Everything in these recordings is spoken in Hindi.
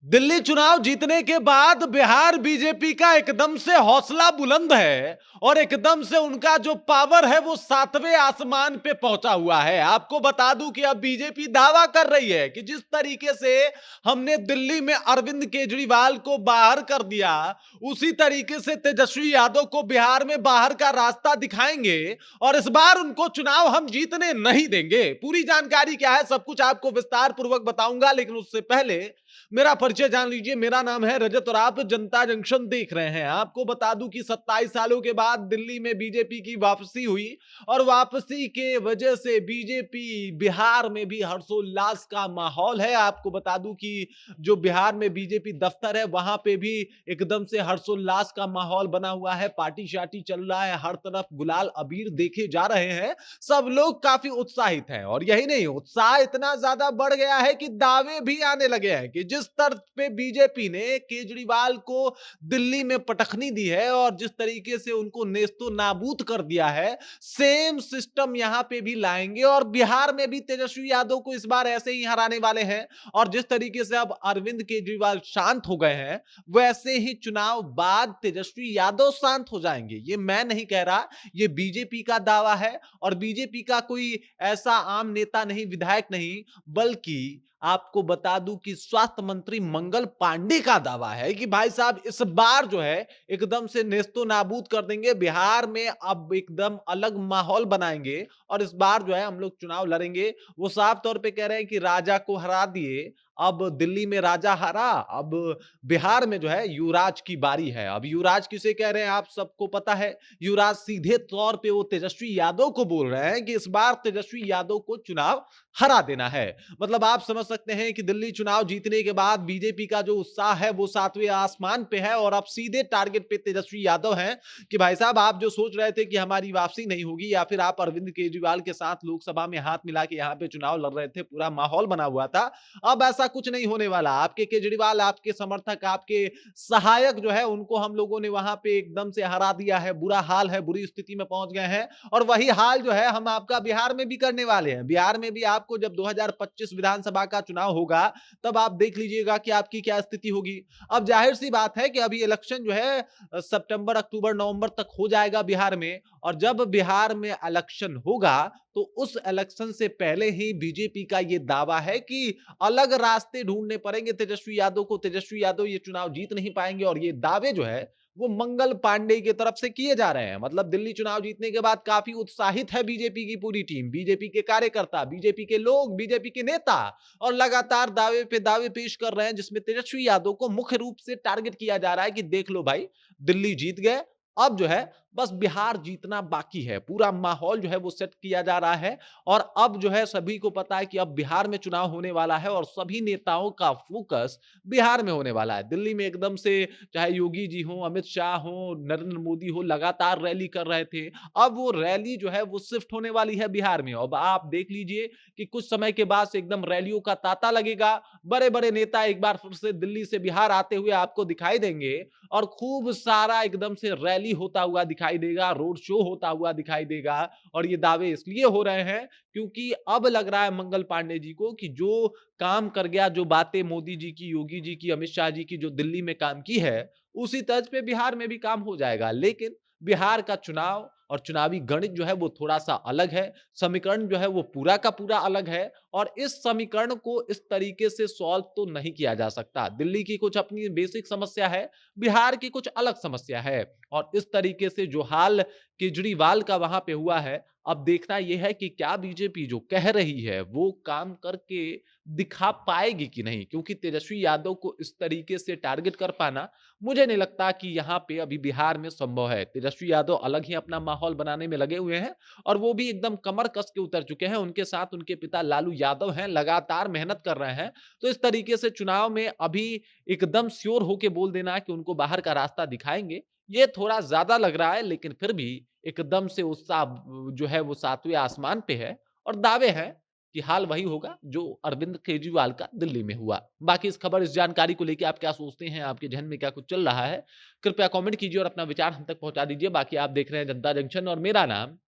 दिल्ली चुनाव जीतने के बाद बिहार बीजेपी का एकदम से हौसला बुलंद है और एकदम से उनका जो पावर है वो सातवें आसमान पे पहुंचा हुआ है। आपको बता दूं कि अब बीजेपी दावा कर रही है कि जिस तरीके से हमने दिल्ली में अरविंद केजरीवाल को बाहर कर दिया, उसी तरीके से तेजस्वी यादव को बिहार में बाहर का रास्ता दिखाएंगे और इस बार उनको चुनाव हम जीतने नहीं देंगे। पूरी जानकारी क्या है, सब कुछ आपको विस्तार पूर्वक बताऊंगा, लेकिन उससे पहले मेरा परिचय जान लीजिए। मेरा नाम है रजत और आप जनता जंक्शन देख रहे हैं। आपको बता दूं कि 27 सालों के बाद दिल्ली में बीजेपी की वापसी हुई और वापसी के वजह से बीजेपी बिहार में भी हर्षोल्लास का माहौल है। आपको बता दूं कि जो बिहार में बीजेपी दफ्तर है वहां पे भी एकदम से हर्षोल्लास का माहौल बना हुआ है। पार्टी शार्टी चल रहा है, हर तरफ गुलाल अबीर देखे जा रहे हैं। सब लोग काफी उत्साहित हैं और यही नहीं, उत्साह इतना ज्यादा बढ़ गया है कि दावे भी आने लगे हैं कि जिस तर्ज पे बीजेपी ने केजरीवाल को दिल्ली में पटखनी दी है और जिस तरीके से उनको नेस्तो नाबूद कर दिया है, सेम सिस्टम यहां पे भी लाएंगे और बिहार में भी तेजस्वी यादव को इस बार ऐसे ही हराने वाले हैं। और जिस तरीके से अब अरविंद केजरीवाल शांत हो गए हैं, वैसे ही चुनाव बाद तेजस्वी यादव शांत हो जाएंगे। ये मैं नहीं कह रहा, ये बीजेपी का दावा है और बीजेपी का कोई ऐसा आम नेता नहीं, विधायक नहीं, बल्कि आपको बता दूं कि स्वास्थ्य मंत्री मंगल पांडे का दावा है कि भाई साहब इस बार जो है एकदम से नेस्तो नाबूद कर देंगे। बिहार में अब एकदम अलग माहौल बनाएंगे और इस बार जो है हम लोग चुनाव लड़ेंगे। वो साफ तौर पे कह रहे हैं कि राजा को हरा दिए, अब दिल्ली में राजा हारा, अब बिहार में जो है युवराज की बारी है। अब युवराज किसे कह रहे हैं आप सबको पता है। युवराज सीधे तौर पे वो तेजस्वी यादव को बोल रहे हैं कि इस बार तेजस्वी यादव को चुनाव हरा देना है। मतलब आप समझ सकते हैं कि दिल्ली चुनाव जीतने के बाद बीजेपी का जो उत्साह है वो सातवें आसमान पे है और अब सीधे टारगेट पे तेजस्वी यादव हैं कि भाई साहब आप जो सोच रहे थे कि हमारी वापसी नहीं होगी या फिर आप अरविंद केजरीवाल के साथ लोकसभा में हाथ मिला के यहाँ पे चुनाव लड़ रहे थे, पूरा माहौल बना हुआ था, अब ऐसा कुछ नहीं होने वाला। आपके केजरीवाल, आपके समर्थक, आपके सहायक जो है उनको हम लोगों ने वहां पे एकदम से हरा दिया है। बुरा हाल है, बुरी स्थिति में पहुंच गए हैं और वही हाल जो है हम आपका बिहार में भी करने वाले हैं। बिहार में भी आपको जब 2025 विधानसभा का चुनाव होगा तब आप देख लीजिएगा कि आपकी क्या स्थिति होगी। अब जाहिर सी बात है कि अभी इलेक्शन जो है सितंबर, अक्टूबर, नवंबर तक हो जाएगा बिहार में और जब बिहार में इलेक्शन होगा तो उस इलेक्शन से पहले ही बीजेपी का ये दावा है कि अलग रास्ते ढूंढने पड़ेंगे तेजस्वी यादव को। तेजस्वी यादव ये चुनाव जीत नहीं पाएंगे और ये दावे जो है वो मंगल पांडे की तरफ से किए जा रहे हैं। मतलब दिल्ली चुनाव जीतने के बाद काफी उत्साहित है बीजेपी की पूरी टीम, बीजेपी के कार्यकर्ता, बीजेपी के लोग, बीजेपी के नेता और लगातार दावे पे दावे पेश कर रहे हैं जिसमें तेजस्वी यादव को मुख्य रूप से टारगेट किया जा रहा है कि देख लो भाई, दिल्ली जीत गए, अब जो है बस बिहार जीतना बाकी है। पूरा माहौल जो है वो सेट किया जा रहा है और अब जो है सभी को पता है कि अब बिहार में चुनाव होने वाला है और सभी नेताओं का फोकस बिहार में होने वाला है। दिल्ली में एकदम से चाहे योगी जी हो, अमित शाह हो, नरेंद्र मोदी हो, लगातार रैली कर रहे थे। अब वो रैली जो है वो शिफ्ट होने वाली है बिहार में। अब आप देख लीजिए कि कुछ समय के बाद से एकदम रैलियों का तांता लगेगा। बड़े-बड़े नेता एक बार फिर से दिल्ली से बिहार आते हुए आपको दिखाई देंगे और खूब सारा एकदम से रैली होता हुआ दिखाई देगा, रोड शो होता हुआ दिखाई देगा। और ये दावे इसलिए हो रहे हैं क्योंकि अब लग रहा है मंगल पांडे जी को कि जो काम कर गया, जो बातें मोदी जी की, योगी जी की, अमित शाह जी की जो दिल्ली में काम की है, उसी तर्ज पे बिहार में भी काम हो जाएगा। लेकिन बिहार का चुनाव और चुनावी गणित जो है वो थोड़ा-सा अलग है, समीकरण जो है वो पूरा का पूरा अलग है और इस समीकरण को इस तरीके से सॉल्व तो नहीं किया जा सकता। दिल्ली की कुछ अपनी बेसिक समस्या है, बिहार की कुछ अलग समस्या है और इस तरीके से जो हाल केजरीवाल का वहां पे हुआ है, अब देखना यह है कि क्या बीजेपी जो कह रही है वो काम करके दिखा पाएगी कि नहीं, क्योंकि तेजस्वी यादव को इस तरीके से टारगेट कर पाना मुझे नहीं लगता कि यहाँ पे अभी बिहार में संभव है। तेजस्वी यादव अलग ही अपना माहौल बनाने में लगे हुए हैं और वो भी एकदम कमर कस के उतर चुके हैं। उनके साथ उनके पिता लालू यादव हैं, लगातार मेहनत कर रहे हैं। तो इस तरीके से चुनाव में अभी एकदम श्योर होके बोल देना कि उनको बाहर का रास्ता दिखाएंगे, ये थोड़ा ज्यादा लग रहा है। लेकिन फिर भी एकदम से उत्साह जो है वो सातवें आसमान पे है और दावे हैं कि हाल वही होगा जो अरविंद केजरीवाल का दिल्ली में हुआ। बाकी इस खबर, इस जानकारी को लेके आप क्या सोचते हैं, आपके जहन में क्या कुछ चल रहा है, कृपया कमेंट कीजिए और अपना विचार हम तक पहुंचा दीजिए। बाकी आप देख रहे हैं जनता जंक्शन और मेरा नाम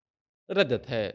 रजत है।